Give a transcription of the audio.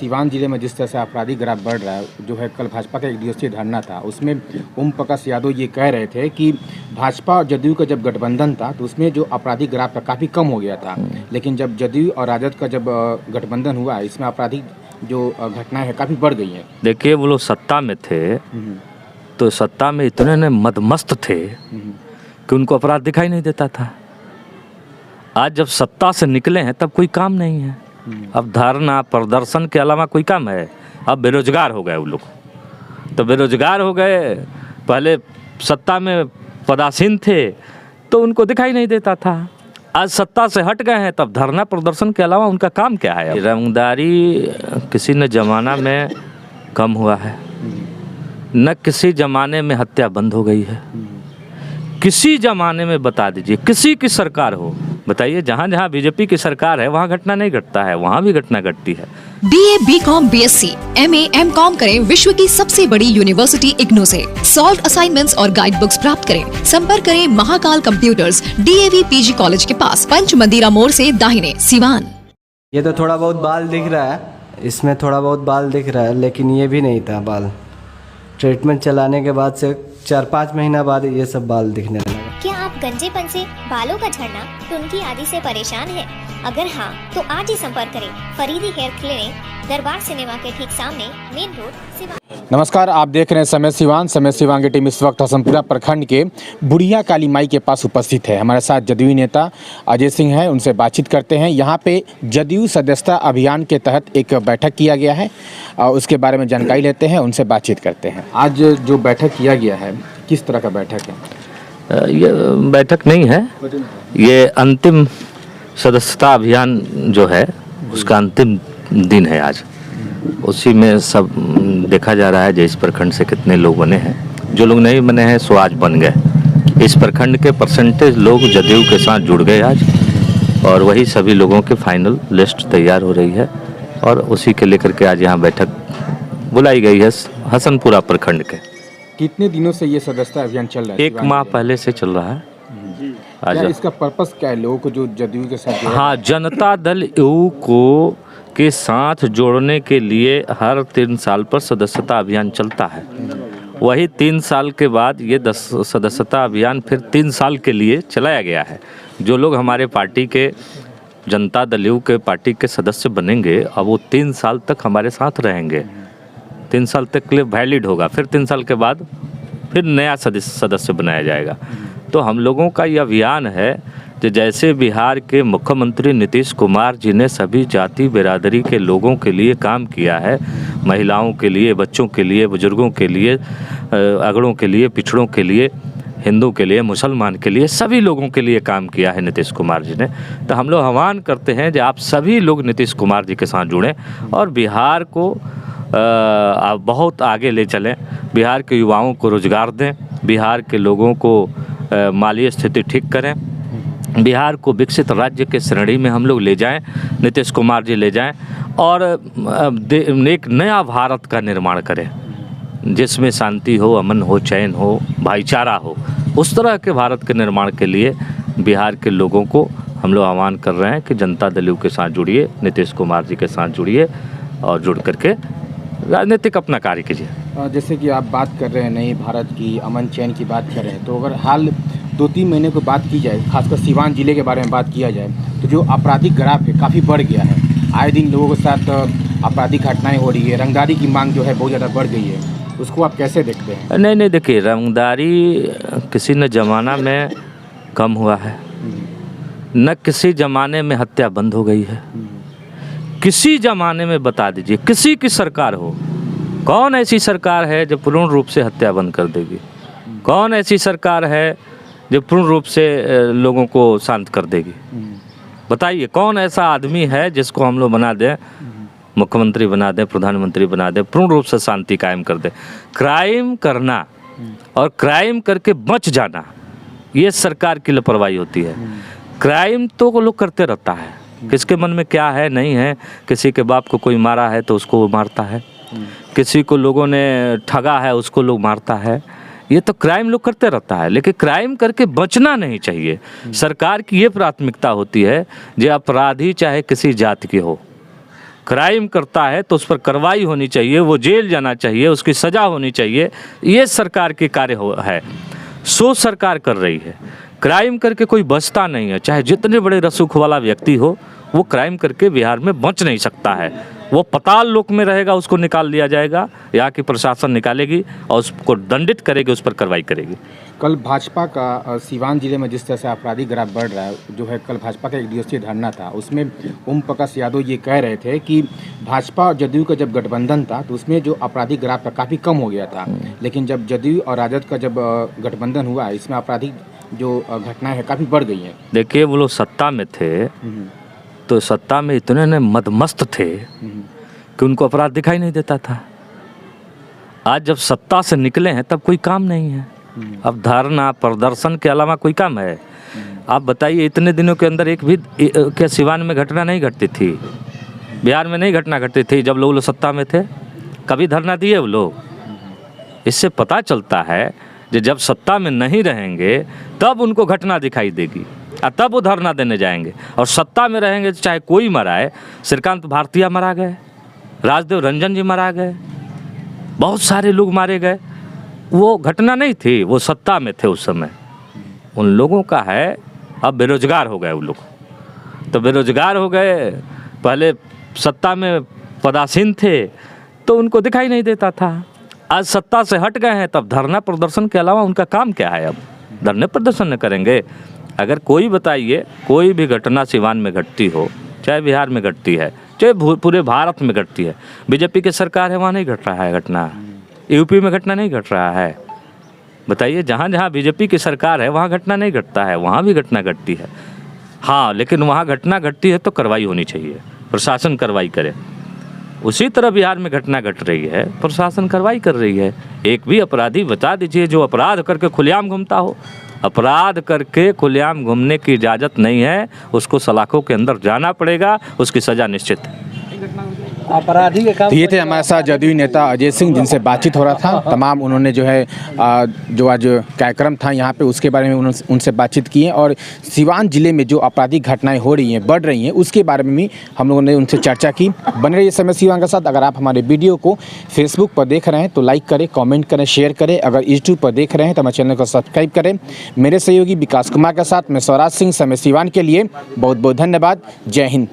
सीवान जिले में जिस तरह से आपराधिक ग्राफ बढ़ रहा है, जो है कल भाजपा का एक दिवसीय धरना था, उसमें ओम प्रकाश यादव ये कह रहे थे कि भाजपा और जदयू का जब गठबंधन था तो उसमें जो आपराधिक ग्राफ काफ़ी कम हो गया था, लेकिन जब जदयू और राजद का जब गठबंधन हुआ इसमें आपराधिक जो घटनाएं हैं काफ़ी बढ़ गई हैं। देखिए वो लोग सत्ता में थे तो सत्ता में इतने ने मदमस्त थे कि उनको अपराध दिखाई नहीं देता था। आज जब सत्ता से निकले हैं तब कोई काम नहीं है, अब धरना प्रदर्शन के अलावा कोई काम है। अब बेरोजगार हो गए वो लोग, तो बेरोजगार हो गए, पहले सत्ता में पदासीन थे तो उनको दिखाई नहीं देता था, आज सत्ता से हट गए हैं तब धरना प्रदर्शन के अलावा उनका काम क्या है। रंगदारी किसी न जमाना में कम हुआ है, न किसी जमाने में हत्या बंद हो गई है। किसी जमाने में बता दीजिए, किसी की सरकार हो, बताइए, जहाँ जहाँ बीजेपी की सरकार है वहाँ घटना नहीं घटता है, वहाँ भी घटना घटती है। BA, BCom, BSc, MA, MCom करें विश्व की सबसे बड़ी यूनिवर्सिटी इग्नू से। सॉल्व असाइनमेंट्स और गाइड बुक्स प्राप्त करें। संपर्क करें Mahakal computers, DAV PG college के पास, पंच मंदिरा मोड़ से दाहिने, सिवान। ये तो थोड़ा बहुत बाल दिख रहा है, इसमें थोड़ा बहुत बाल दिख रहा है, लेकिन ये भी नहीं था बाल। ट्रीटमेंट चलाने के बाद से 4-5 महीना बाद ये सब बाल दिखने लगा। क्या आप गंजेपन से, बालों का झड़ना, टुनकी आदि से परेशान हैं? अगर हाँ तो आज ही संपर्क करें फरीदी हेयर क्लिनिक, दरबार सिनेमा के ठीक सामने, मेन रोड, सिवान। नमस्कार, आप देख रहे हैं समय सिवान। समय सिवान की टीम इस वक्त हसनपुरा प्रखंड के बुढ़िया काली माई के पास उपस्थित है। हमारे साथ जदयू नेता अजय सिंह हैं, उनसे बातचीत करते हैं। यहाँ पे जदयू सदस्यता अभियान के तहत एक बैठक किया गया है, उसके बारे में जानकारी लेते हैं, उनसे बातचीत करते हैं। आज जो बैठक किया गया है, किस तरह का बैठक है? ये बैठक नहीं है, ये अंतिम सदस्यता अभियान जो है उसका अंतिम दिन है आज। उसी में सब देखा जा रहा है जो इस प्रखंड से कितने लोग बने हैं, जो लोग नहीं बने हैं सो आज बन गए। इस प्रखंड के परसेंटेज लोग जदयू के साथ जुड़ गए आज, और वही सभी लोगों की फाइनल लिस्ट तैयार हो रही है, और उसी के लेकर के आज यहाँ बैठक बुलाई गई है हसनपुरा प्रखंड के। कितने दिनों से ये सदस्यता अभियान चल रहा है? 1 माह पहले से चल रहा है। क्या इसका पर्पस क्या है लोगों को जो जदयू के साथ? हाँ, जनता दल यू को के साथ जोड़ने के लिए हर 3 साल पर सदस्यता अभियान चलता है। वही 3 साल के बाद ये सदस्यता अभियान फिर 3 साल के लिए चलाया गया है। जो लोग हमारे पार्टी के, जनता दल यू के पार्टी के सदस्य बनेंगे, अब वो 3 साल तक हमारे साथ रहेंगे, 3 साल तक के लिए वैलिड होगा, फिर 3 साल के बाद फिर नया सदस्य बनाया जाएगा। तो हम लोगों का ये अभियान है कि जैसे बिहार के मुख्यमंत्री नीतीश कुमार जी ने सभी जाति बिरादरी के लोगों के लिए काम किया है, महिलाओं के लिए, बच्चों के लिए, बुजुर्गों के लिए, अगड़ों के लिए, पिछड़ों के लिए, हिंदू के लिए, मुसलमान के लिए, सभी लोगों के लिए काम किया है नीतीश कुमार जी ने। तो हम लोग आह्वान करते हैं कि आप सभी लोग नीतीश कुमार जी के साथ जुड़ें और बिहार को आप बहुत आगे ले चलें, बिहार के युवाओं को रोजगार दें, बिहार के लोगों को माली स्थिति ठीक करें, बिहार को विकसित राज्य के श्रेणी में हम लोग ले जाएं, नीतीश कुमार जी ले जाएं, और एक नया भारत का निर्माण करें जिसमें शांति हो, अमन हो, चैन हो, भाईचारा हो। उस तरह के भारत के निर्माण के लिए बिहार के लोगों को हम लोग आह्वान कर रहे हैं कि जनता दल यू के साथ जुड़िए, नीतीश कुमार जी के साथ जुड़िए और जुड़ करके राजनीतिक अपना कार्य कीजिए। जैसे कि आप बात कर रहे हैं नई भारत की, अमन चैन की बात कर रहे हैं, तो अगर हाल 2-3 महीने को बात की जाए, खासकर सीवान जिले के बारे में बात किया जाए, तो जो आपराधिक ग्राफ है काफ़ी बढ़ गया है। आए दिन लोगों के साथ आपराधिक घटनाएं हो रही है, रंगदारी की मांग जो है बहुत ज़्यादा बढ़ गई है, उसको आप कैसे देखते हैं? नहीं, देखिए, रंगदारी किसी न जमाना में कम हुआ है, न किसी जमाने में हत्या बंद हो गई है। किसी जमाने में बता दीजिए, किसी की सरकार हो, कौन ऐसी सरकार है जो पूर्ण रूप से हत्या बंद कर देगी? कौन ऐसी सरकार है जो पूर्ण रूप से लोगों को शांत कर देगी? बताइए, कौन ऐसा आदमी है जिसको हम लोग बना दें, मुख्यमंत्री बना दें, प्रधानमंत्री बना दें, पूर्ण रूप से शांति कायम कर दें? क्राइम करना और क्राइम करके बच जाना, ये सरकार की लापरवाही होती है। क्राइम तो लोग करते रहता है, किसके मन में क्या है नहीं है, किसी के बाप को कोई मारा है तो उसको वो मारता है, किसी को लोगों ने ठगा है उसको लोग मारता है, ये तो क्राइम लोग करते रहता है। लेकिन क्राइम करके बचना नहीं चाहिए। सरकार की ये प्राथमिकता होती है जो अपराधी चाहे किसी जात के हो, क्राइम करता है तो उस पर कार्रवाई होनी चाहिए, वो जेल जाना चाहिए, उसकी सज़ा होनी चाहिए। ये सरकार के कार्य है, सो सरकार कर रही है। क्राइम करके कोई बचता नहीं है, चाहे जितने बड़े रसूख वाला व्यक्ति हो, वो क्राइम करके बिहार में बच नहीं सकता है। वो पताल लोक में रहेगा, उसको निकाल लिया जाएगा, यहाँ की प्रशासन निकालेगी और उसको दंडित करेगी, उस पर कार्रवाई करेगी। कल भाजपा का सीवान जिले में जिस तरह से आपराधिक ग्राफ बढ़ रहा है, जो है कल भाजपा का एक दिवसीय धरना था, उसमें ओम प्रकाश यादव ये कह रहे थे कि भाजपा और जदयू का जब गठबंधन था तो उसमें जो आपराधिक ग्राफ काफ़ी कम हो गया था, लेकिन जब जदयू और राजद का जब गठबंधन हुआ, इसमें आपराधिक जो घटनाएं हैं काफ़ी बढ़ गई हैं। देखिए, वो लोग सत्ता में थे तो सत्ता में इतने ने मदमस्त थे कि उनको अपराध दिखाई नहीं देता था। आज जब सत्ता से निकले हैं तब कोई काम नहीं है, अब धरना प्रदर्शन के अलावा कोई काम है? आप बताइए, इतने दिनों के अंदर एक भी क्या सिवान में घटना नहीं घटती थी, बिहार में नहीं घटना घटती थी जब लोग सत्ता में थे? कभी धरना दिए वो लोग? इससे पता चलता है कि जब सत्ता में नहीं रहेंगे तब उनको घटना दिखाई देगी और तब वो धरना देने जाएंगे। और सत्ता में रहेंगे तो चाहे कोई मराए, श्रीकांत भारतीय मरा गए, राजदेव रंजन जी मरा गए, बहुत सारे लोग मारे गए, वो घटना नहीं थी, वो सत्ता में थे उस समय। उन लोगों का है, अब बेरोजगार हो गए वो लोग, तो बेरोजगार हो गए, पहले सत्ता में पदासीन थे तो उनको दिखाई नहीं देता था, आज सत्ता से हट गए हैं तब धरना प्रदर्शन के अलावा उनका काम क्या है? अब धरने प्रदर्शन न करेंगे? अगर कोई बताइए, कोई भी घटना सिवान में घटती हो, चाहे बिहार में घटती है, चाहे पूरे भारत में घटती है, बीजेपी की सरकार है वहाँ नहीं घट रहा है घटना, यूपी में घटना नहीं घट रहा है। बताइए, जहाँ जहाँ बीजेपी की सरकार है वहाँ घटना नहीं घटता है, वहाँ भी घटना घटती है। हाँ, लेकिन वहाँ घटना घटती है तो कार्रवाई होनी चाहिए, प्रशासन कार्रवाई करे। उसी तरह बिहार में घटना घट रही है, प्रशासन कार्रवाई कर रही है। एक भी अपराधी बता दीजिए जो अपराध करके खुलेआम घूमता हो। अपराध करके खुलेआम घूमने की इजाज़त नहीं है, उसको सलाखों के अंदर जाना पड़ेगा, उसकी सज़ा निश्चित है। अपराधी के काम। तो ये थे हमारे साथ जदयू नेता अजय सिंह, जिनसे बातचीत हो रहा था। तमाम उन्होंने जो है जो आज कार्यक्रम था यहाँ पे, उसके बारे में उनसे बातचीत की है और सिवान जिले में जो आपराधिक घटनाएं हो रही हैं, बढ़ रही हैं, उसके बारे में भी हम लोगों ने उनसे चर्चा की। बने रहिए समय सिवान के साथ। अगर आप हमारे वीडियो को फेसबुक पर देख रहे हैं तो लाइक करें, कॉमेंट करें, शेयर करें। अगर यूट्यूब पर देख रहे हैं तो हमारे चैनल को सब्सक्राइब करें। मेरे सहयोगी विकास कुमार के साथ मैं स्वराज सिंह, समय सिवान के लिए बहुत बहुत धन्यवाद। जय हिंद।